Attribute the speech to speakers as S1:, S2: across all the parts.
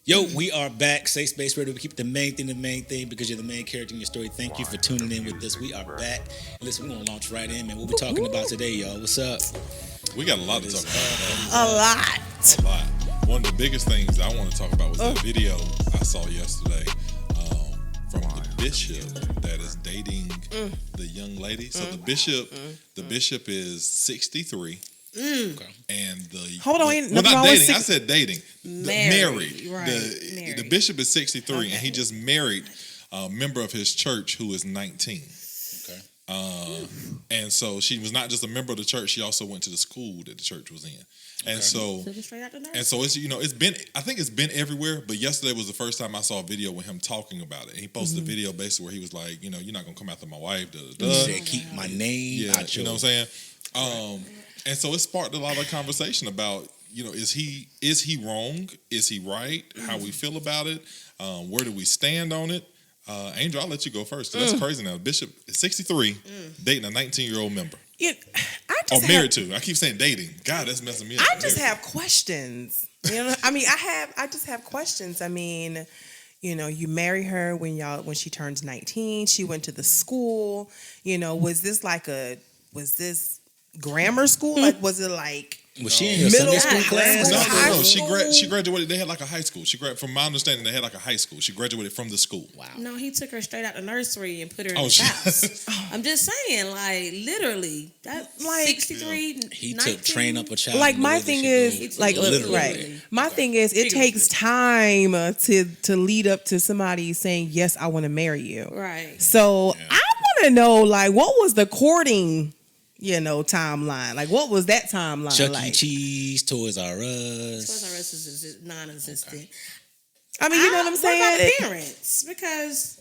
S1: Yo, we are back. Safe Space Radio. We keep the main thing because you're the main character in your story. Thank you for tuning in with us. We are back. Listen, we're going to launch right in, man. What we talking about today, y'all? What's up?
S2: We got a lot to talk about.
S3: A lot.
S2: A lot. One of the biggest things I want to talk about was that video I saw yesterday from the bishop that is dating the young lady. So the bishop is 63.
S1: Okay.
S2: And
S3: Hold on,
S2: well, not dating. I said dating. Married.
S4: Right.
S2: The bishop is 63, and he just married a member of his church who is 19.
S1: Okay.
S2: And so she was not just a member of the church; she also went to the school that the church was in. And so, it's been. I think it's been everywhere. But yesterday was the first time I saw a video with him talking about it. He posted a video basically where he was like, you're not gonna come after my wife.
S1: He said, keep my name out
S2: you know what I'm saying? And so it sparked a lot of conversation about, is he wrong? Is he right? How we feel about it? Where do we stand on it? Angel, I'll let you go first. That's crazy now. Bishop is 63, dating a 19-year-old member. Married to. I keep saying dating. God, that's messing me up.
S3: I just have questions. I just have questions. You marry her when she turns 19. She went to the school. Was this grammar school? Like, was it like
S1: was she in your Sunday school class?
S2: No. She graduated. They had like a high school. From my understanding, they had like a high school. She graduated from the school.
S1: Wow.
S4: No, he took her straight out the nursery and put her in his house. I'm just saying, like, literally, that 63.
S1: He
S4: 19?
S1: took train up a child.
S3: like my thing is like
S1: literally.
S3: right. My thing is it takes time to lead up to somebody saying yes, I want to marry you.
S4: Right.
S3: So I want to know like what was the courting timeline. Like, what was that timeline
S1: Chuck
S3: like?
S1: E. Cheese, Toys R Us.
S4: Toys R Us is non-existent.
S3: Okay. You know what I'm saying?
S4: What about parents? Because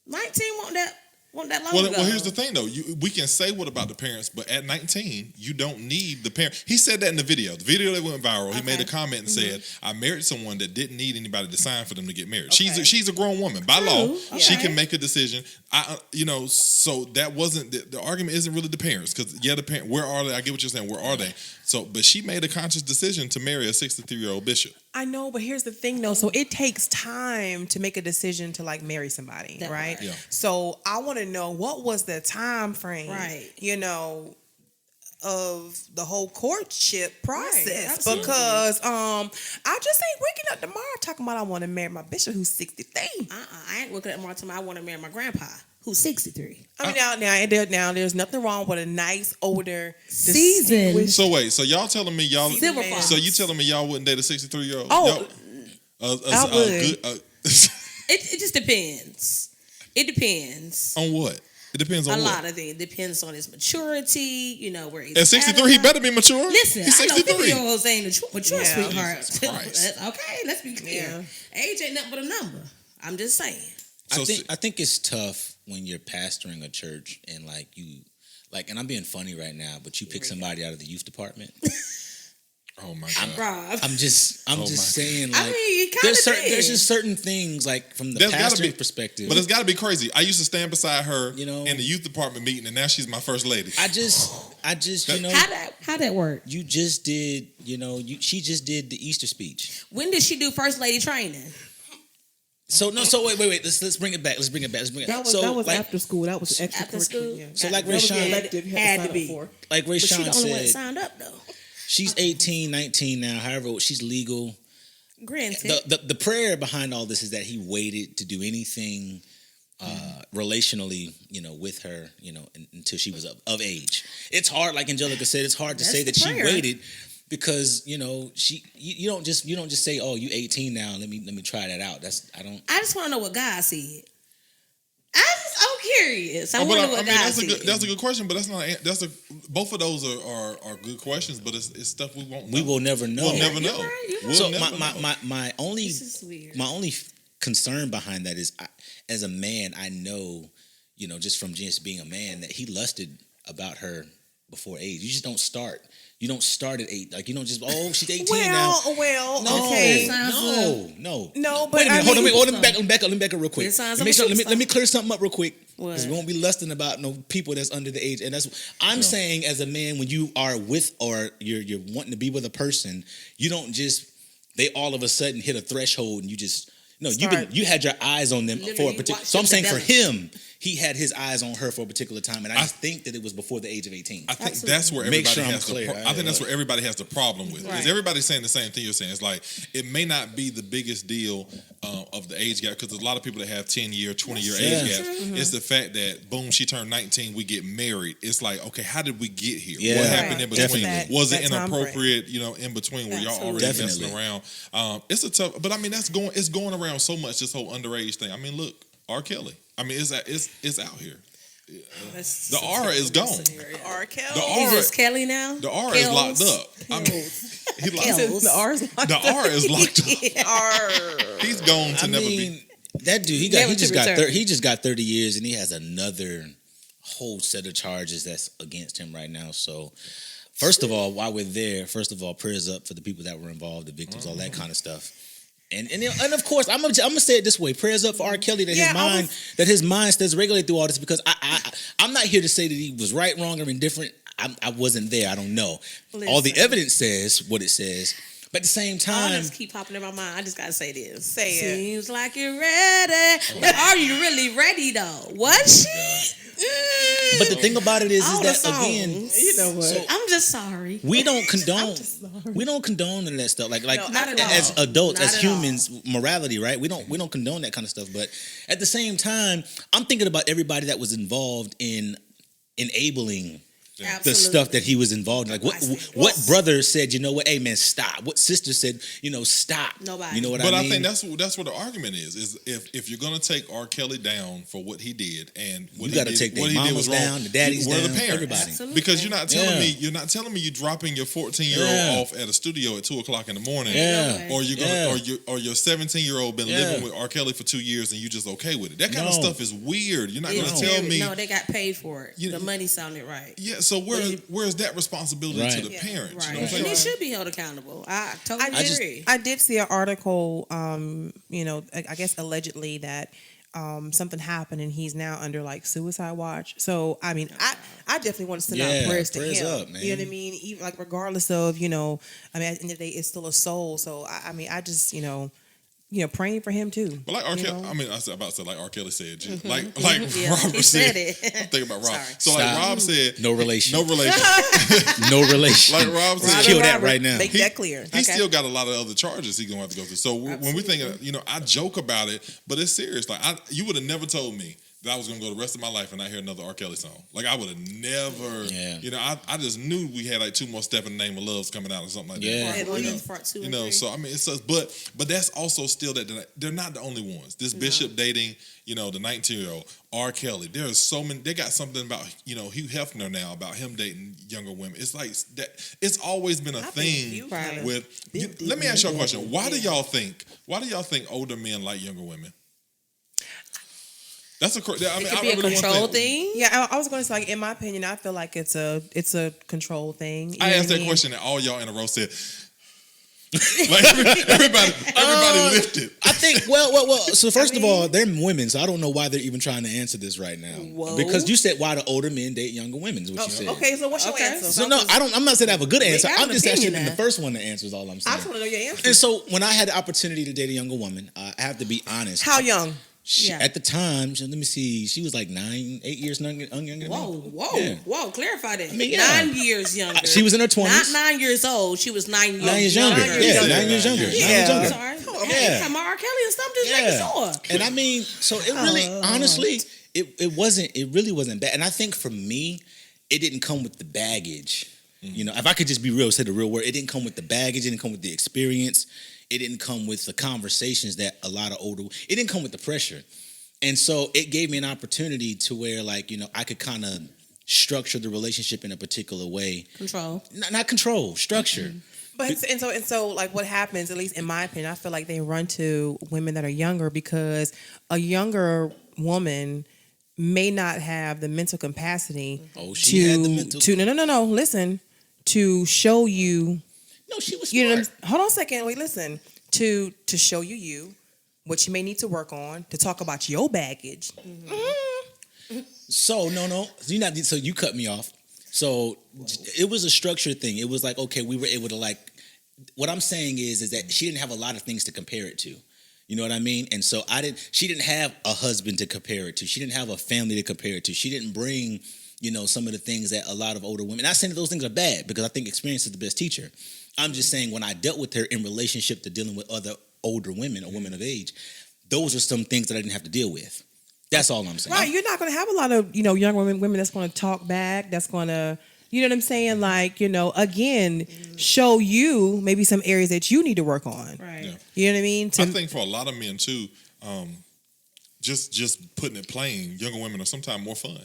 S4: 19 want that long ago.
S2: Well, here's the thing, though. We can say what about the parents, but at 19, you don't need the parents. He said that in the video. The video that went viral, he made a comment and said, I married someone that didn't need anybody to sign for them to get married.
S3: Okay.
S2: She's a grown woman. By law,
S4: Okay.
S2: she can make a decision. So that wasn't, the argument isn't really the parents. Because, the parents, where are they? I get what you're saying. Where are they? So, but she made a conscious decision to marry a 63-year-old bishop.
S3: I know, but here's the thing, though. So it takes time to make a decision to like marry somebody, right?
S2: Yeah.
S3: So I want to know what was the time frame,
S4: Right.
S3: of the whole courtship process.
S4: Right,
S3: because I just ain't waking up tomorrow talking about I want to marry my bishop who's 63.
S4: I ain't waking up tomorrow talking about I want to marry my grandpa who's 63.
S3: Now there's nothing wrong with a nice older
S4: Seasoned.
S2: So wait, so y'all telling me y'all?
S4: Silver fox.
S2: So you telling me y'all wouldn't date a 63-year-old?
S3: Oh,
S2: I
S3: would.
S4: It just depends. It depends.
S2: On what? It depends on
S4: a
S2: what?
S4: lot of things. It depends on his maturity, where he's
S2: at 63, he better be mature.
S4: Listen,
S2: he's 63.
S4: I know 50-year-olds ain't mature,
S3: Yeah.
S4: sweetheart.
S2: Jesus Christ.
S4: Okay, let's be clear. Age ain't nothing but a number. I'm just saying.
S2: So
S1: I think it's tough when you're pastoring a church and and I'm being funny right now, but you pick somebody out of the youth department.
S2: Oh my God!
S4: Rob.
S1: I'm just saying, like,
S4: you kinda
S1: there's just certain things, like, from the pastoring perspective.
S2: But it's got to be crazy. I used to stand beside her,
S1: in
S2: the youth department meeting, and now she's my first lady.
S1: I just
S4: How that work?
S1: you just did, she just did the Easter speech.
S4: When did she do first lady training?
S1: So wait. Let's bring it back.
S5: That was after school. That was extra
S4: After school.
S5: Yeah.
S1: So like
S5: That was
S1: Rayshawn,
S5: elective you
S4: had
S5: had
S4: to
S5: to
S4: be.
S5: sign up for.
S1: like
S4: But she
S1: Rayshawn
S4: the only one that
S1: said,
S4: signed up though.
S1: she's 18, 19 now. However, she's legal.
S4: Granted.
S1: The prayer behind all this is that he waited to do anything relationally, with her, until she was of age. It's hard, like Angelica said, it's hard to
S4: That's
S1: say
S4: the
S1: that she
S4: prayer.
S1: waited because, you don't just say, oh, you 18 now, let me try that out.
S4: I just want to know what God said. I'm curious. I want to know what God said.
S2: That's a good question, but that's not. Both of those are good questions, but it's stuff we won't.
S1: We will never know.
S2: We'll never know.
S4: You're right.
S2: We'll
S1: So
S2: never know.
S1: my only
S4: This is weird.
S1: my only concern behind that is, as a man, I know, just from just being a man, that he lusted about her before age. You just don't start. You don't start at 8. Like, you don't just, oh, she's 18 now.
S3: Well,
S1: No,
S3: okay.
S1: no.
S3: But
S1: Wait a minute.
S3: I
S1: Hold on.
S3: mean-
S1: Let me back up real quick.
S4: It sounds
S1: Let
S4: like a
S1: me clear something up real quick.
S4: What?
S1: Because we won't be lusting about no people that's under the age. And I'm saying, as a man, when you are with or you're wanting to be with a person, you don't just they all of a sudden hit a threshold, and you just
S3: Start.
S1: you had your eyes on them for a
S4: Literally
S1: particular.
S4: watched
S1: So I'm
S4: them
S1: saying for
S4: develop.
S1: him, he had his eyes on her for a particular time, and I think that it was before the age of 18.
S2: I think
S4: Absolutely.
S2: that's where
S1: Make
S2: everybody
S1: sure I'm
S2: has
S1: clear.
S2: I think that's where everybody has the problem with. Because
S4: Right.
S2: everybody's saying the same thing you're saying. It's like it may not be the biggest deal of the age gap, because there's a lot of people that have 10-year, 20-year
S1: Yeah.
S2: age gaps. It's the fact that boom, she turned 19, we get married. It's like, okay, how did we get here?
S1: Yeah.
S2: What happened in
S3: Right.
S2: between?
S1: Definitely.
S2: Was it
S3: That time frame.
S2: inappropriate? In between where y'all already
S1: Definitely.
S2: messing around. It's a tough, but I mean it's going around so much, this whole underage thing. I mean, look, R. Kelly. I mean, it's out here.
S4: That's
S2: The aura is gone.
S3: R. Kelly.
S2: The
S4: Is
S2: aura,
S4: this Kelly now?
S2: the aura is locked
S4: Kells?
S2: up. I mean, he locked
S4: Kells.
S3: The R's locked
S2: The R is locked up.
S3: R.
S2: He's gone to
S1: I
S2: never
S1: mean,
S2: be.
S1: that dude, he
S4: Never to
S1: just got
S4: return.
S1: he just got 30 years, and he has another whole set of charges that's against him right now. So, first of all, while we're there, prayers up for the people that were involved, the victims, all that kind of stuff. And of course, I'm gonna say it this way: prayers up for R. Kelly that his mind stays regulated through all this. Because I'm not here to say that he was right, wrong, or indifferent. I wasn't there. I don't know. All the
S4: Listen.
S1: evidence says what it says. But at the same
S4: All
S1: time,
S4: this keep popping in my mind. I just gotta say this.
S3: Say it.
S4: Seems like you're ready, but are you really ready though? Was she?
S1: but the thing about it is
S4: All
S1: that
S4: the
S1: again,
S4: songs.
S3: You know what?
S1: So-
S4: I'm just sorry.
S1: we don't condone none of that stuff. Like
S4: not at
S1: as
S4: all.
S1: adults,
S4: Not
S1: as
S4: at
S1: humans, morality, right? We don't condone that kind of stuff. But at the same time, I'm thinking about everybody that was involved in enabling the
S4: Absolutely.
S1: stuff that he was involved in. Like what brother said, you know what, hey man, stop. What sister said, stop.
S4: Nobody.
S1: You know what
S2: But
S1: I
S2: I
S1: mean?
S2: think that's what the argument is if you're gonna take R. Kelly down for what he did, and what
S1: You gotta
S2: he did,
S1: take their
S2: what he did
S1: mamas
S2: was wrong,
S1: down, the daddies
S2: where are the
S1: down,
S2: parents?
S1: everybody.
S4: Absolutely.
S2: Because you're not telling
S1: Yeah.
S2: me you dropping your 14-year-old
S1: Yeah.
S2: off at a studio at 2:00 in the morning,
S1: Yeah.
S2: or you're gonna
S1: Yeah.
S2: or your 17-year-old been
S1: Yeah.
S2: living with R. Kelly for 2 years and you just okay with it. That kind of
S1: No.
S2: stuff is weird. You're not
S4: It's
S2: gonna tell
S4: very-
S2: me.
S4: No, they got paid for it.
S2: You-
S4: The money sounded right.
S2: Yeah, so where's that responsibility
S1: Right.
S2: to the
S4: Yeah,
S2: parents?
S4: right.
S2: You know what I'm
S4: And
S2: saying?
S4: they should be held accountable. I totally agree.
S3: I did see an article, I guess allegedly that something happened and he's now under like suicide watch. So I mean, I definitely want to send
S1: Yeah,
S3: out prayers to
S1: prayers
S3: him.
S1: up, man.
S3: You know what I mean? Even like regardless of at the end of the day, it's still a soul. So I just praying for him too.
S2: But like R.
S3: you
S2: Kelly,
S3: know?
S2: I mean, I was about to say like R. Kelly said, like
S4: Yeah,
S2: Robert
S4: he
S2: said.
S4: said it.
S2: I'm thinking about Rob.
S4: Sorry.
S2: So like
S1: Stop.
S2: Rob said,
S1: No relation.
S2: no relation.
S1: No relation.
S2: Like Rob said,
S1: Kill that
S3: Robert,
S1: right now.
S3: Make that clear.
S2: He
S4: Okay.
S2: still got a lot of other charges he's gonna have to go through. So when we think, I joke about it, but it's serious. Like you would have never told me that I was gonna go the rest of my life and not hear another R. Kelly song. Like I would have never.
S1: Yeah.
S2: I just knew we had like 2 more Step in the Name of Love's coming out or something like
S1: Yeah.
S2: that.
S4: At least part 2 and 3.
S2: So I mean, it's just, but that's also still that they're not the only ones. This Bishop dating, the 19-year-old R. Kelly. There's so many. They got something about Hugh Hefner now about him dating younger women. It's like that. It's always been a thing
S3: Hugh
S4: Probably.
S2: with. Let me ask you a question. Why do y'all think older men like younger women? That's a. I mean,
S4: It could
S2: I
S4: be a
S2: really want to
S4: control
S2: think.
S4: thing.
S3: Yeah, I was going to say, like, in my opinion, I feel like it's a control thing. You
S2: I
S3: know
S2: asked
S3: what
S2: that
S3: mean?
S2: question and all y'all in a row said. Like everybody lifted.
S1: I think well. So first of all, they're women, so I don't know why they're even trying to answer this right now.
S4: Whoa.
S1: Because you said why do older men date younger women? Is what you said.
S3: Okay, so what's your
S4: Okay.
S3: answer?
S1: So no, I'm not saying I have a good answer.
S4: have
S1: I'm
S4: an
S1: just asking
S4: opinion
S1: the
S4: now.
S1: first one to answer. Is all I'm
S3: I
S1: saying.
S3: just want to know your answer.
S1: And so when I had the opportunity to date a younger woman, I have to be honest.
S3: How young?
S4: Yeah.
S1: At the time, let me see, she was like 8 years younger than me. Yeah.
S4: Whoa! Clarify that.
S1: mean, yeah.
S4: 9 years younger.
S1: She was in her 20s.
S4: Not 9 years old. She was 9 years
S1: 9 years younger. Yeah, 9 years younger. 9
S3: Yeah.
S1: years younger.
S4: Sorry.
S1: Yeah.
S4: Come on, R. Kelly and stuff. Just making sure.
S1: And I mean, so it really, honestly, it really wasn't bad. And I think for me, it didn't come with the baggage. If I could just be real, say the real word, it didn't come with the baggage, it didn't come with the experience, it didn't come with the conversations that a lot of it didn't come with the pressure. And so it gave me an opportunity to where, like, I could kind of structure the relationship in a particular way.
S4: Control.
S1: Not control, structure.
S3: But and so like what happens, at least in my opinion, I feel like they run to women that are younger because a younger woman may not have the mental capacity
S1: She had the mental.
S3: no, listen, to show you.
S1: No, she was
S3: You know,
S1: smart.
S3: hold on a second. Wait, listen. To show you what you may need to work on, to talk about your baggage.
S1: So no, so you cut me off. So it was a structured thing. It was like, okay, we were able to like what I'm saying is that she didn't have a lot of things to compare it to. You know what I mean? And so she didn't have a husband to compare it to. She didn't have a family to compare it to. She didn't bring, some of the things that a lot of older women, not saying that those things are bad, because I think experience is the best teacher. I'm just saying when I dealt with her in relationship to dealing with other older women or women of age, those are some things that I didn't have to deal with. That's all I'm saying.
S3: Right. You're not going to have a lot of, young women that's going to talk back, that's going to, you know what I'm saying? Like, again, show you maybe some areas that you need to work on.
S4: Right.
S2: Yeah.
S3: You know what I mean?
S2: I think for a lot of men too, just putting it plain, younger women are sometimes more fun.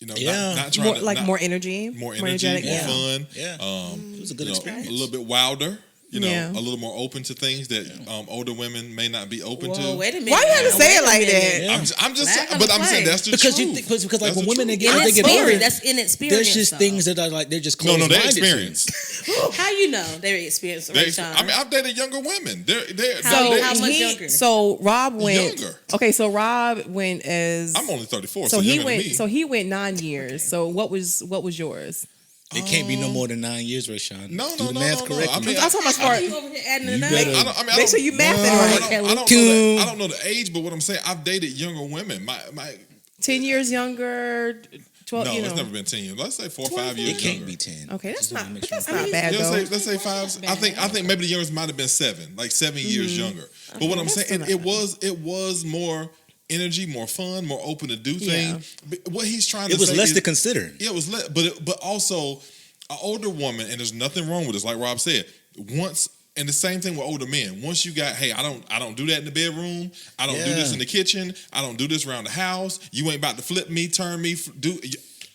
S2: Not trying
S3: more energy,
S2: more energetic, more fun.
S1: Yeah, it was a good experience.
S2: A little bit wilder. A little more open to things that older women may not be open to.
S4: Wait a minute.
S3: Why you have to say it like that?
S1: Yeah.
S2: I'm just, but I'm saying that's the
S1: because
S2: truth.
S1: because like when women get
S4: That's
S1: older,
S4: inexperience.
S1: there's just things that are like they're just
S2: No,
S1: closed-minded
S2: they
S1: to.
S2: experience.
S4: How you know they're experienced?
S2: I mean, I've dated younger women. They're
S4: How much younger?
S3: So Rob went.
S2: Younger.
S3: Okay, so Rob went as.
S2: I'm only 34,
S3: So
S2: so
S3: he
S2: younger
S3: went.
S2: than me.
S3: So he went 9 years. So what was yours?
S1: It can't be no more than 9 years, Rashawn.
S2: No,
S1: Do
S2: no,
S1: the
S2: no,
S1: math
S2: no, no.
S1: correctly.
S2: I mean,
S3: I'm talking about smart.
S4: You over here adding the
S1: You
S4: name?
S1: better-
S3: Make sure you math it right.
S2: I don't know the age, but what I'm saying, I've dated younger women. My
S3: 10 years younger. 12.
S2: no, it's never been 10 years. Let's say 4 or 5 years.
S1: It can't
S2: younger.
S1: be 10.
S3: Okay, that's
S1: Just wanna
S3: not.
S1: make
S3: But
S1: sure.
S3: that's not bad though.
S2: Let's say 5. I think maybe the youngest might have been 7, like 7 years younger. But what I'm
S3: that's
S2: saying,
S3: still
S2: it was more energy, more fun, more open to do things. But what he's trying to
S1: It was
S2: say
S1: less
S2: is,
S1: to consider.
S2: Yeah, it was less, but also an older woman, and there's nothing wrong with this. Like Rob said, and the same thing with older men. Once you got, hey, I don't do that in the bedroom. I don't do this in the kitchen. I don't do this around the house. You ain't about to flip me, turn me,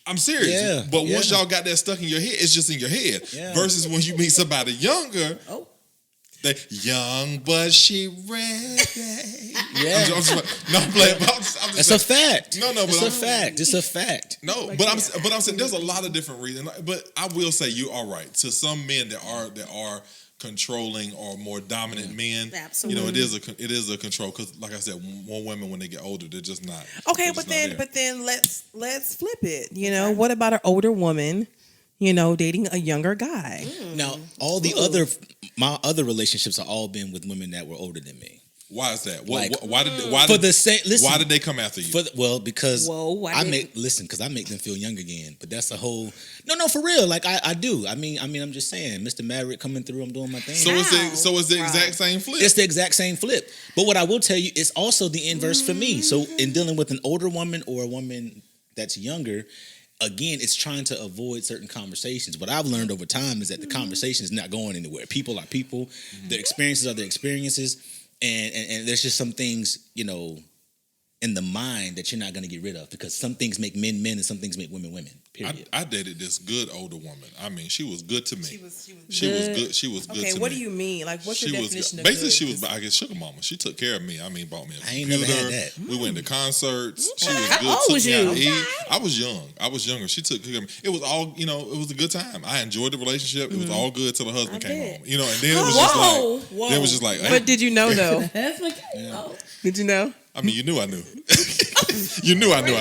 S2: I'm serious.
S1: Yeah,
S2: but once y'all got that stuck in your head, it's just in your head.
S1: Yeah.
S2: Versus when you meet somebody younger, they young but she ready.
S1: Yeah.
S2: I'm playing. I'm just
S1: It's
S2: saying.
S1: a fact.
S2: No, but
S1: it's a fact. It's a fact.
S2: No, but I'm saying there's a lot of different reasons. But I will say you are right. To some men that are controlling or more dominant men,
S4: Absolutely.
S2: it is a control, because like I said, more women when they get older, they're just not.
S3: Okay, but then let's flip it. What about an older woman? Dating a younger guy.
S1: Now, my other relationships have all been with women that were older than me.
S2: Why is that?
S1: Listen,
S2: why did they come after you?
S1: Because because I make them feel young again. But that's a whole no for real. Like I do. I mean, I'm just saying, Mr. Maverick coming through. I'm doing my thing.
S2: So it's the exact same flip.
S1: It's the exact same flip. But what I will tell you, it's also the inverse for me. So in dealing with an older woman or a woman that's younger, again, it's trying to avoid certain conversations. What I've learned over time is that the conversation is not going anywhere. People are people. Their experiences are their experiences. And there's just some things, in the mind that you're not going to get rid of, because some things make men men and some things make women women. Period.
S2: I dated this good older woman. I mean, she was good to me. She was
S3: good.
S2: She was good to me.
S3: Okay, what do you mean? Like, what's your definition of
S2: basically,
S3: good?
S2: she was, I guess, sugar mama. She took care of me. I mean, bought me a
S1: I ain't
S2: computer.
S1: never had that.
S2: We went to concerts. She was
S4: How
S2: good.
S4: old
S2: took
S4: was
S2: me out to
S4: you?
S2: eat. I was young. I was younger. She took care of me. It was all, it was a good time. I enjoyed the relationship. It was all good till the husband came home. And then it was just like, hey.
S3: But did you know though?
S4: That's okay.
S3: Did you know?
S2: I mean, you knew I knew. You knew I knew.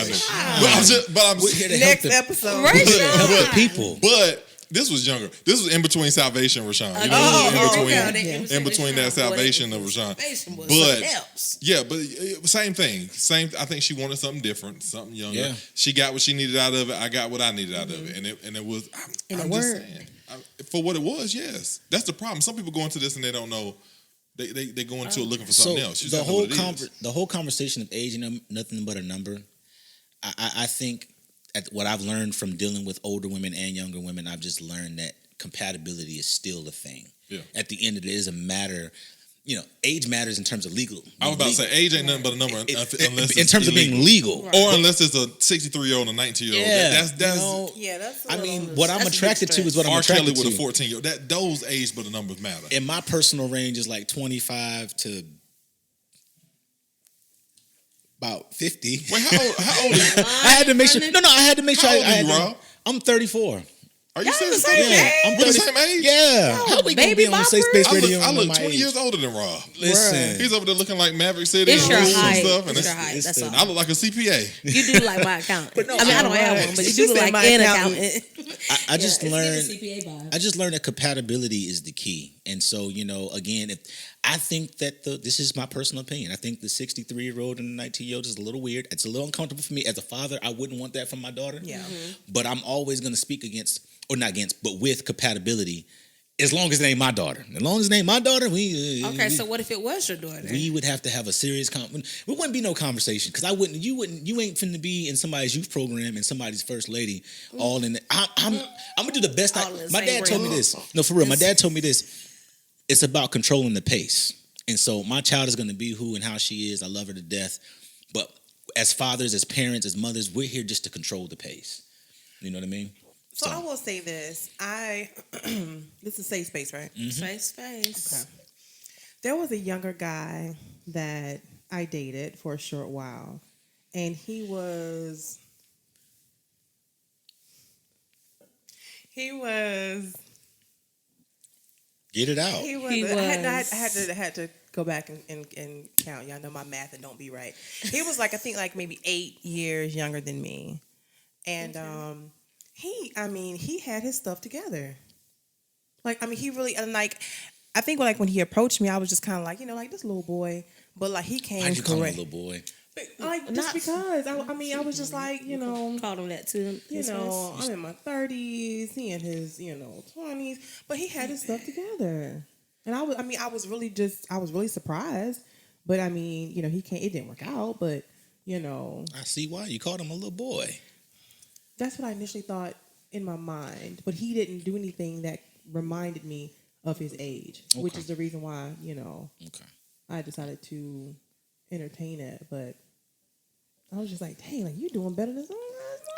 S2: But I'm
S1: We're here to
S3: Next
S1: help the,
S3: episode.
S1: we're here to help the people.
S2: But this was younger. This was in between salvation, Rashawn. In between that salvation of Rashawn. But same thing. I think she wanted something different, something younger.
S1: Yeah.
S2: She got what she needed out of it. I got what I needed out of it, and it was. I'm just saying, for what it was. Yes, that's the problem. Some people go into this and they don't know. They go into it looking for something else. You
S1: the
S2: just know what it is.
S1: the whole conversation of age and nothing but a number. I think what I've learned from dealing with older women and younger women, I've just learned that compatibility is still a thing.
S2: Yeah.
S1: At the end of it, it is a matter. Age matters in terms of legal.
S2: I was about to say age ain't nothing but a number unless it's
S1: in terms
S2: illegal.
S1: of being legal,
S2: or unless it's a 63-year-old and a 19-year-old.
S1: Yeah,
S3: That's.
S1: I mean, what I'm attracted to is what I'm
S2: R. Kelly
S1: attracted
S2: with
S1: to.
S2: a 14-year-old. Those age but the numbers matter.
S1: In my personal range is like 25 to about 50.
S2: Wait, how old are you?
S1: I had to make sure. No, I had to make sure.
S2: How old are you, Rob?
S1: I'm 34.
S2: Are you serious?
S3: the same age?
S1: I'm
S2: We're the same age?
S1: Yeah. How we gonna be on Safe Space Radio?
S2: I look
S1: my
S2: 20
S1: age?
S2: years older than Rob.
S1: Listen,
S2: He's over there looking like Maverick City
S4: It's
S2: and
S4: your
S2: rules and
S4: height.
S2: stuff. And
S4: It's your height. That's all.
S2: I look like a CPA.
S4: You do like my accountant. I mean, I don't have one, but you do look like
S3: my
S4: an
S3: accountant.
S4: accountant.
S1: I just
S4: It's
S1: learned.
S4: giving CPA vibe.
S1: I just learned that compatibility is the key, and so again, if I think that this is my personal opinion. I think the 63-year-old and the 19-year-old is a little weird. It's a little uncomfortable for me as a father. I wouldn't want that from my daughter.
S3: Yeah.
S1: But I'm always going to speak against, or not against, but with compatibility. As long as it ain't my daughter. As long as it ain't my daughter,
S4: Okay, so what if it was your daughter?
S1: we would have to have a serious It wouldn't be no conversation because you ain't finna be in somebody's youth program and somebody's first lady all in. I'm gonna do the best.
S4: All in the
S1: My
S4: same
S1: dad told me
S4: room.
S1: this. No, for real. My dad told me this. It's about controlling the pace, and so my child is gonna be who and how she is. I love her to death, but as fathers, as parents, as mothers, we're here just to control the pace. You know what I mean?
S3: So I will say this. This is safe space, right?
S4: Face.
S3: Okay. There was a younger guy that I dated for a short while, and he was
S1: Get it out.
S3: I had to go back and count. Y'all know my math and don't be right. He was I think maybe 8 years younger than me, and he had his stuff together. He really I think when he approached me, I was just kind of like this little boy, but he came
S1: Why'd you call him a
S3: correct.
S1: little boy?
S3: Just because I was just
S4: Called him that too.
S3: I'm in my 30s, he in his 20s, but he had his stuff together, and I was really surprised, but he can't. It didn't work out, but
S1: I see why you called him a little boy.
S3: that's what I initially thought in my mind, but he didn't do anything that reminded me of his age, which
S1: Okay.
S3: is the reason why
S1: Okay.
S3: I decided to entertain it, but. I was just like, dang, you doing better than some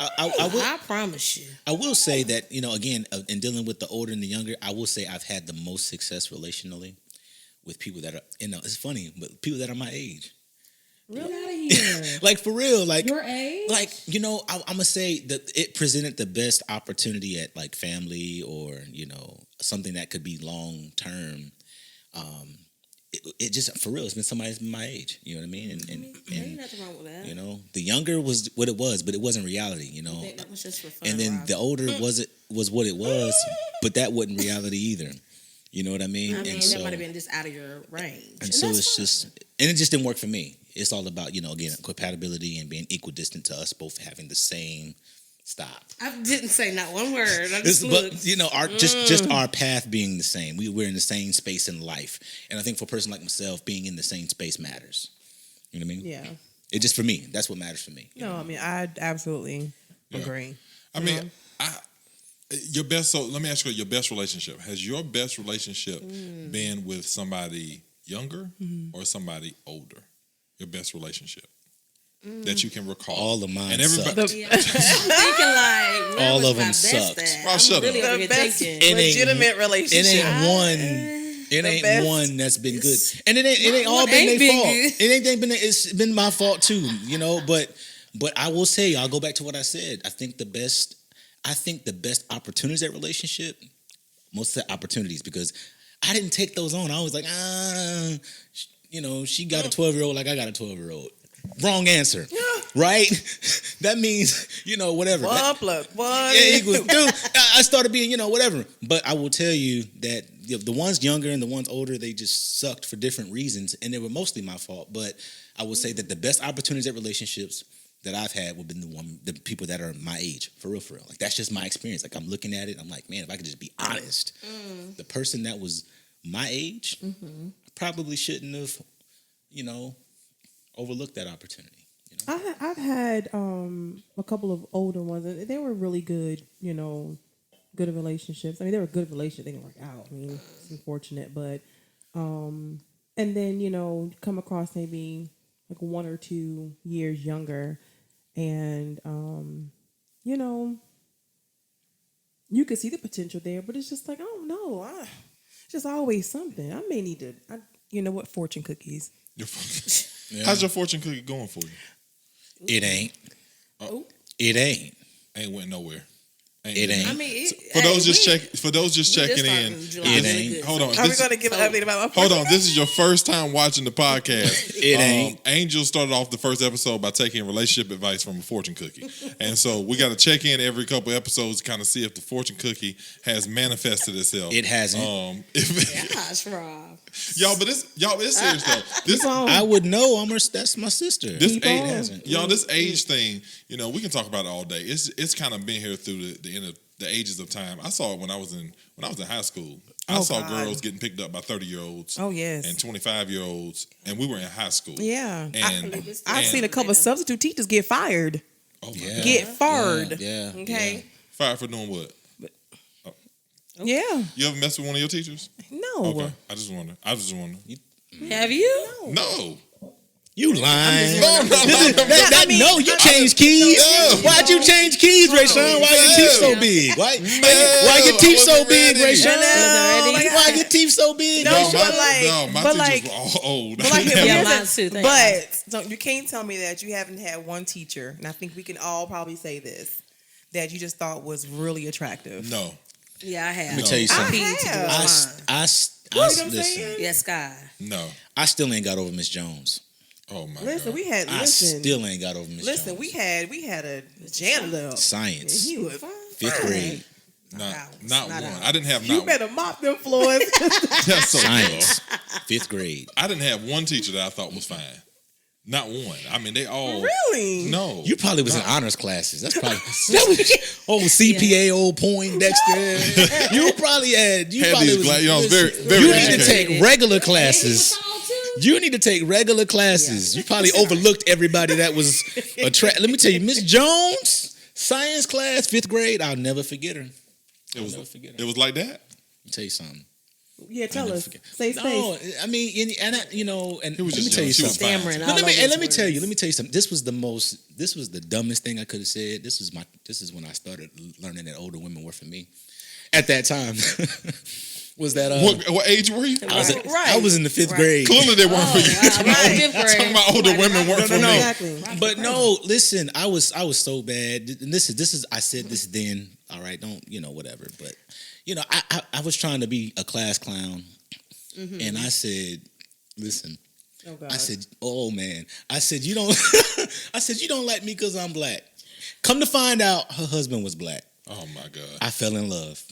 S3: guys.
S4: I promise you.
S1: I will say that, again, in dealing with the older and the younger, I will say I've had the most success relationally with people that are, it's funny, but people that are my age.
S5: Real out of here.
S1: For real,
S5: Your age?
S1: I'm going to say that it presented the best opportunity at family or, something that could be long term. It just, for real, it's been somebody that's been my age, you know what I mean?
S4: Ain't nothing wrong with that.
S1: The younger was what it was, but it wasn't reality,
S4: That was just for fun.
S1: And then the older was what it was, but that wasn't reality either. You know what I mean?
S4: that
S1: And
S4: might have been just out of your range.
S1: and so it's just, and it just didn't work for me. It's all about, again, compatibility and being equidistant to us both having the same. Stop.
S4: I didn't say not one word. I just looked.
S1: But our just our path being the same. We're in the same space in life, and I think for a person like myself, being in the same space matters. You know what I mean?
S3: Yeah.
S1: It just for me. That's what matters for me.
S3: No, I absolutely agree.
S2: Your best. So let me ask you, your best relationship. Has your best relationship been with somebody younger or somebody older? Your best relationship that you can recall.
S1: All of mine
S2: and everybody.
S4: Yeah. I'm thinking where
S1: All
S4: was
S1: of
S4: my
S1: them
S4: best
S1: sucked.
S4: at?
S2: Oh,
S4: I'm
S2: shut
S4: really
S2: up.
S4: over here thinking.
S3: Legitimate relationship.
S1: It ain't one. It ain't
S3: best.
S1: one that's been good, and it ain't all
S4: one
S1: been
S4: ain't
S1: their
S4: been
S1: fault.
S4: good.
S1: It ain't been. It's been my fault too, But I will say, I'll go back to what I said. I think the best opportunities at relationship, most of the opportunities, because I didn't take those on. I was like, she got a 12-year-old like I got a 12-year-old. Wrong answer, right? That means whatever. Equals, dude. I started being whatever. But I will tell you that the ones younger and the ones older, they just sucked for different reasons, and they were mostly my fault. But I would say that the best opportunities at relationships that I've had would have been the people that are my age, for real. That's just my experience. I'm looking at it, I'm like, man, if I could just be honest, the person that was my age probably shouldn't have, overlooked that opportunity.
S3: I've had a couple of older ones, and they were really good, good relationships. They were good relationships. They didn't work out. It's unfortunate, but and then come across maybe 1 or 2 years younger, and you could see the potential there, but it's just I don't know. It's just always something. I may need to, fortune cookies.
S2: How's your fortune cookie going for you?
S1: It ain't. It ain't.
S2: Ain't went nowhere.
S1: It ain't.
S4: I mean,
S2: For those just checking in,
S1: It ain't.
S2: hold on.
S3: Are we
S2: this-
S3: going to give an update about my
S2: Hold on, this is your first time watching the podcast.
S1: It ain't.
S2: Angel started off the first episode by taking relationship advice from a fortune cookie. And so we got to check in every couple episodes to kind of see if the fortune cookie has manifested itself.
S1: It hasn't.
S4: Gosh, Rob.
S2: It's serious though. This
S1: I would know. That's my sister.
S2: this
S1: It
S2: age,
S1: hasn't.
S2: this age thing, we can talk about it all day. It's kind of been here through the end of the ages of time. I saw it when I was in high school. I saw
S3: God.
S2: girls getting picked up by 30-year-olds.
S3: Oh, yes.
S2: And 25-year-olds, and we were in high school.
S3: Yeah.
S2: And
S3: I've seen a couple of substitute teachers get fired.
S2: oh my
S1: Yeah.
S2: God.
S3: Get fired.
S1: Yeah.
S3: Okay.
S2: Fired for doing what?
S3: Yeah.
S2: You ever mess with one of your teachers?
S3: No.
S2: Okay. I just wonder.
S4: Have you?
S2: No.
S1: You lying?
S2: No.
S1: No, you changed keys.
S2: Yeah.
S1: Why'd you change keys, Ray Sean? Why your teeth so big? Why your teeth so big, Ray Sean? Why your teeth so big?
S3: No,
S1: Ray
S3: but
S1: Sean?
S2: My
S3: but
S2: teachers
S3: like,
S2: were all old.
S3: but like,
S2: I didn't
S4: Yeah,
S2: have-
S4: mine too. Thank
S3: but you can't tell me that you haven't had one teacher, and I think we can all probably say this, that you just thought was really attractive.
S2: no.
S4: Yeah, I have.
S1: Let me tell you something.
S4: I peed to do
S3: have.
S4: it fine.
S3: I'm
S1: listen.
S3: saying?
S4: Yeah, Sky.
S2: No.
S1: I still ain't got over Miss Jones.
S2: Oh my
S3: Listen,
S2: God.
S3: we had
S1: I
S3: listen.
S1: still ain't got over Miss
S3: Listen,
S1: Jones.
S3: we had a janitor.
S1: Science,
S3: He was
S1: 5th grade.
S2: Not one. I didn't have
S3: You
S2: not
S3: better mop them floors.
S2: That's so
S1: Science, 5th grade.
S2: I didn't have one teacher that I thought was fine. Not one. I mean, they all
S3: Really?
S2: No.
S1: You probably was in honors classes. That's probably old CPA, old Poindexter. You probably had. You
S2: had
S1: probably
S2: these
S1: was,
S2: I was very, very
S1: You need to
S2: educated.
S1: take regular classes. You need to take regular classes. You probably overlooked everybody that was attract. Let me tell you, Miss Jones, science class, 5th grade. I'll never forget her.
S2: It was
S1: never forget her.
S2: it was like that.
S1: Let me tell you something.
S3: Yeah, tell
S1: never
S3: us.
S1: forget.
S3: Say
S1: No,
S3: space.
S1: I mean, and
S2: He was
S1: let me
S2: just
S1: tell you
S2: young. She was
S1: something.
S2: fine.
S4: Stammering.
S1: No,
S4: all
S1: let me
S4: over
S1: and let me
S4: his
S1: tell you.
S4: words.
S1: Let me tell you something. This was the dumbest thing I could have said. This is when I started learning that older women were for me. At that time, was that
S2: What age were you?
S1: I was in the 5th
S4: Right.
S1: grade.
S2: Clearly they weren't for you.
S4: Right.
S2: Talking about older women weren't for me.
S3: Exactly.
S1: But no, listen, I was so bad. And this is I said this then. All right, don't whatever. But I was trying to be a class clown, and I said, listen.
S3: Oh, God.
S1: I said, oh man. I said you don't. I said you don't like me because I'm black. Come to find out, her husband was black.
S2: Oh my God.
S1: I fell in love.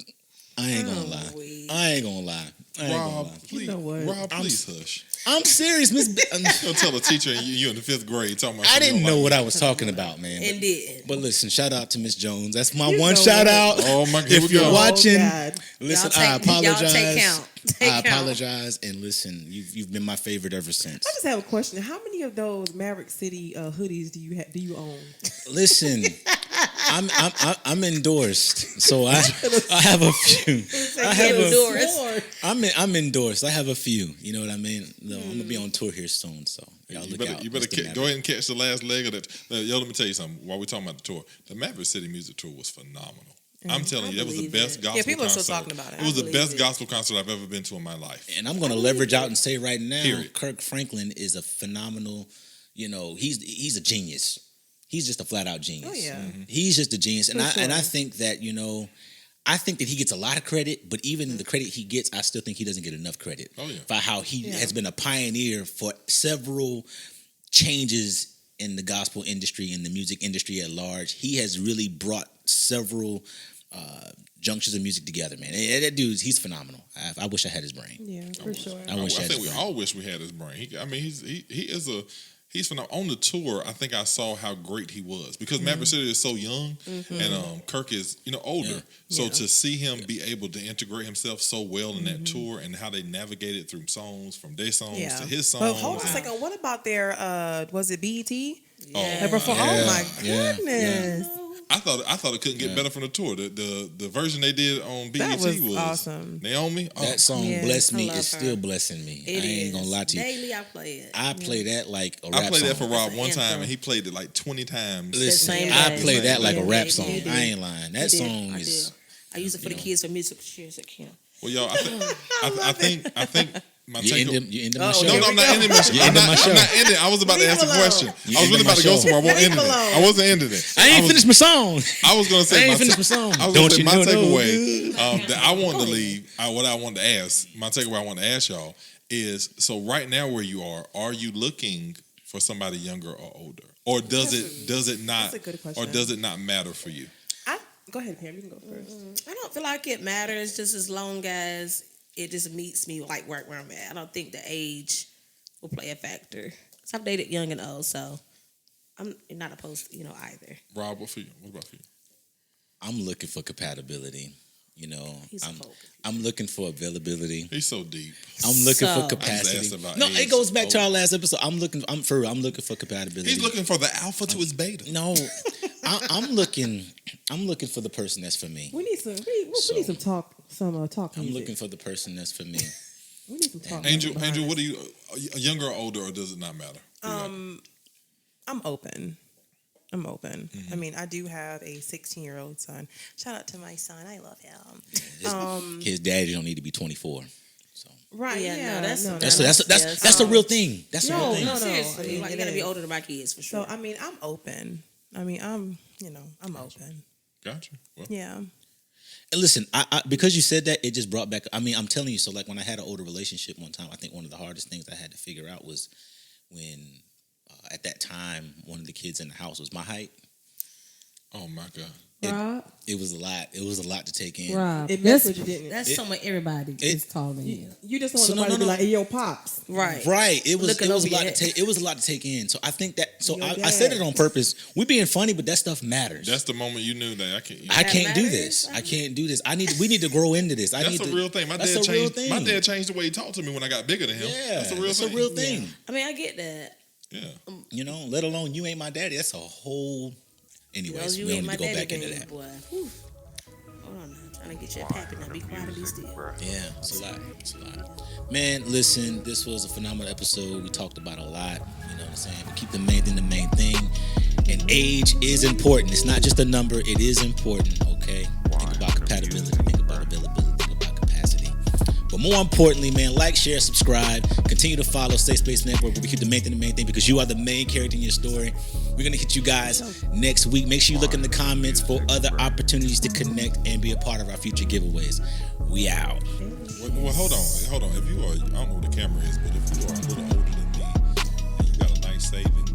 S1: I ain't gonna lie. I ain't gonna lie.
S2: Rob, please,
S3: You know what?
S2: Rob, please hush.
S1: I'm serious, Miss.
S2: Don't tell a teacher you in the 5th grade talking about.
S1: I didn't know what I was talking about, man.
S4: And did.
S1: But listen, shout out to Miss Jones. That's my
S3: You
S1: one
S3: know
S1: shout
S3: what?
S1: out.
S2: Oh my, here we
S1: If you're
S2: go.
S1: watching,
S3: God.
S1: listen,
S4: Y'all
S1: I
S4: take- y'all
S1: apologize.
S4: take count. Take
S1: I
S4: count.
S1: apologize, and listen, you've been my favorite ever since.
S3: I just have a question. How many of those Maverick City hoodies do you own?
S1: Listen, I'm endorsed, so I have a few. I have
S4: Endorsed.
S1: I'm endorsed. I have a few. You know what I mean? No, I'm gonna be on tour here soon, so y'all
S2: You
S1: look
S2: better,
S1: out.
S2: you better
S1: Mr.
S2: go
S1: Maverick.
S2: ahead and catch the last leg of that. Yo, let me tell you something. While we're talking about the tour, the Maverick City Music Tour was phenomenal. I'm telling you, that was the
S4: believe
S2: best
S4: it.
S2: gospel
S3: Yeah, people are
S2: concert.
S3: still talking about it.
S2: It was
S4: I
S2: the
S4: believe
S2: best
S4: it.
S2: gospel concert I've ever been to in my life.
S1: And I'm gonna leverage out and say right now,
S2: Period.
S1: Kirk Franklin is a phenomenal. He's a genius. He's just a flat out genius.
S3: Oh, yeah.
S1: He's just a genius, and
S3: For
S1: I
S3: sure.
S1: think that I think that he gets a lot of credit, but even the credit he gets, I still think he doesn't get enough credit
S2: Oh, yeah.
S1: for how he has been a pioneer for several changes in the gospel industry, in the music industry at large. He has really brought several junctions of music together, man. And that dude, he's phenomenal. I wish I had his brain.
S3: Yeah, for sure.
S1: I wish I
S2: I
S1: had
S2: think
S1: his
S2: we
S1: brain.
S2: all wish we had his brain. He's phenomenal. On the tour, I think I saw how great he was because Maverick City is so young and Kirk is older.
S1: Yeah.
S2: So
S3: Yeah.
S2: to see him be able to integrate himself so well in that tour and how they navigated through songs from their songs
S3: Yeah.
S2: to his songs.
S3: But hold on a
S2: and-
S3: second. What about their was it BET?
S4: Yeah.
S3: They perform-
S1: Yeah.
S3: Oh my
S1: Yeah.
S3: goodness.
S2: I thought it couldn't get better from the tour. The version they did on BET
S3: was
S2: was
S3: awesome.
S2: Naomi. Oh,
S1: That song
S3: Yeah,
S1: "Bless
S4: I
S1: Me"
S4: love
S1: is
S4: her.
S1: still blessing me.
S4: It
S1: I ain't
S4: is.
S1: gonna lie to you.
S4: Daily I play it.
S1: I play that like a
S2: I
S1: rap
S2: played
S1: song.
S2: that for Rob
S4: That's
S2: one
S4: an
S2: time,
S4: anthem.
S2: and he played it like 20 times.
S1: Listen,
S4: same
S1: I
S4: day.
S1: play that like a
S4: Yeah,
S1: rap
S4: yeah,
S1: song.
S4: yeah.
S1: I ain't lying. That song
S4: I
S1: is.
S4: do. I use it for the kids for music shares at camp.
S2: Well, y'all, I think my
S1: You
S2: take.
S1: ended my show.
S2: No, I'm not ending my show.
S1: You
S2: I'm
S1: ended
S2: not,
S1: my show.
S2: I'm not ending. I was about to
S3: Leave
S2: ask a
S3: him
S2: question.
S1: You
S2: I was really
S1: ended my
S2: about to go
S1: show.
S2: somewhere. I won't
S3: Leave
S2: end
S3: him
S2: it.
S3: alone.
S2: I wasn't ending it.
S1: I ain't finished my song.
S2: I was going to say
S1: I ain't
S2: my
S1: finished my song.
S2: I was
S1: Don't
S2: going to say
S1: you
S2: my
S1: know no
S2: takeaway that I wanted to leave. What I wanted to ask, my takeaway I wanted to ask y'all is: so right now where you are you looking for somebody younger or older, or does it not?
S3: That's a good question.
S2: Or does it not matter for you?
S3: Go ahead, Pam. You can go first.
S4: I don't feel like it matters just as long as it just meets me like right where I'm at. I don't think the age will play a factor. Cause I've dated young and old, so I'm not opposed to, either.
S2: Rob, what about you?
S1: I'm looking for compatibility.
S4: He's a folk.
S1: I'm looking for availability.
S2: He's so deep.
S1: I'm looking for
S4: So-
S1: capacity.
S2: I just asked about
S1: No,
S2: age.
S1: it goes back to our last episode. I'm looking for compatibility.
S2: He's looking for the alpha to his beta.
S1: No, I'm looking for the person that's for me.
S5: We need some. We
S1: So-
S5: need some talk. Some talk
S1: I'm
S5: music.
S1: looking for the person that's for me.
S5: We need some talk.
S2: Angel,
S5: music behind
S2: what are you? Younger or older, or does it not matter?
S3: I'm open.
S2: Mm-hmm.
S3: I mean, I do have a 16-year-old son. Shout out to my son. I love him.
S1: His daddy don't need to be 24. So
S3: Right.
S4: Yeah,
S3: Yeah.
S4: no, that's-
S3: no,
S1: that's the real thing. That's the real
S3: No,
S1: thing.
S3: no, no.
S4: Seriously,
S3: I mean,
S4: like, you
S3: it
S4: gotta be
S3: is.
S4: older than my kids for
S3: So
S4: sure.
S3: I mean, I'm open. I mean, I'm open.
S2: Gotcha. Well,
S3: Yeah.
S1: And listen, I because you said that, it just brought back. I mean, I'm telling you. So like when I had an older relationship one time, I think one of the hardest things I had to figure out was when at that time one of the kids in the house was my height.
S2: oh my God.
S5: Rob,
S1: It was a lot. It was a lot to take in.
S5: Rob,
S3: It
S5: that's
S3: messed with you, didn't it?
S4: That's somewhere everybody
S5: is taller than you.
S3: You just want
S1: So,
S3: somebody
S1: no,
S3: to be
S1: no.
S3: like, hey, yo, pops.
S4: right.
S1: Right. It was
S4: Looking
S1: a
S4: over
S1: lot
S4: your
S1: to
S4: head.
S1: take. It was a lot to take in. So I think that. So
S3: Your
S1: I said
S3: dad.
S1: it on purpose. We're being funny, but that stuff matters.
S2: That's the moment you knew that I can't.
S1: I
S4: That
S1: can't do
S4: matters?
S1: this. I can't do this. We need to grow into this.
S2: That's a real thing. My
S1: that's
S2: dad
S1: a real
S2: changed.
S1: thing.
S2: My dad changed the way he talked to me when I got bigger than him.
S1: Yeah,
S2: that's a real
S1: that's
S2: thing.
S1: a real thing.
S4: I mean, I get that.
S2: Yeah.
S1: Let alone you ain't my daddy. That's a whole. Anyways,
S4: You
S1: we
S4: ain't
S1: don't need
S4: my
S1: to go
S4: daddy
S1: back into
S4: thing,
S1: that.
S4: boy. Whew. Hold on now. Trying to get your pappy now. Be quiet and be still.
S1: Yeah, it's a lot. It's a lot. Man, listen, this was a phenomenal episode. We talked about a lot. You know what I'm saying? We keep the main thing the main thing. And age is important. It's not just a number. It is important, okay? Think about compatibility. Think about availability. Think about capacity. But more importantly, man, like, share, subscribe. Continue to follow Safe Space Network, where we keep the main thing because you are the main character in your story. We're going to hit you guys next week. Make sure you look in the comments for other opportunities to connect and be a part of our future giveaways. We out.
S2: Well, hold on. If you are, I don't know what the camera is, but if you are a little older than me and you got a nice savings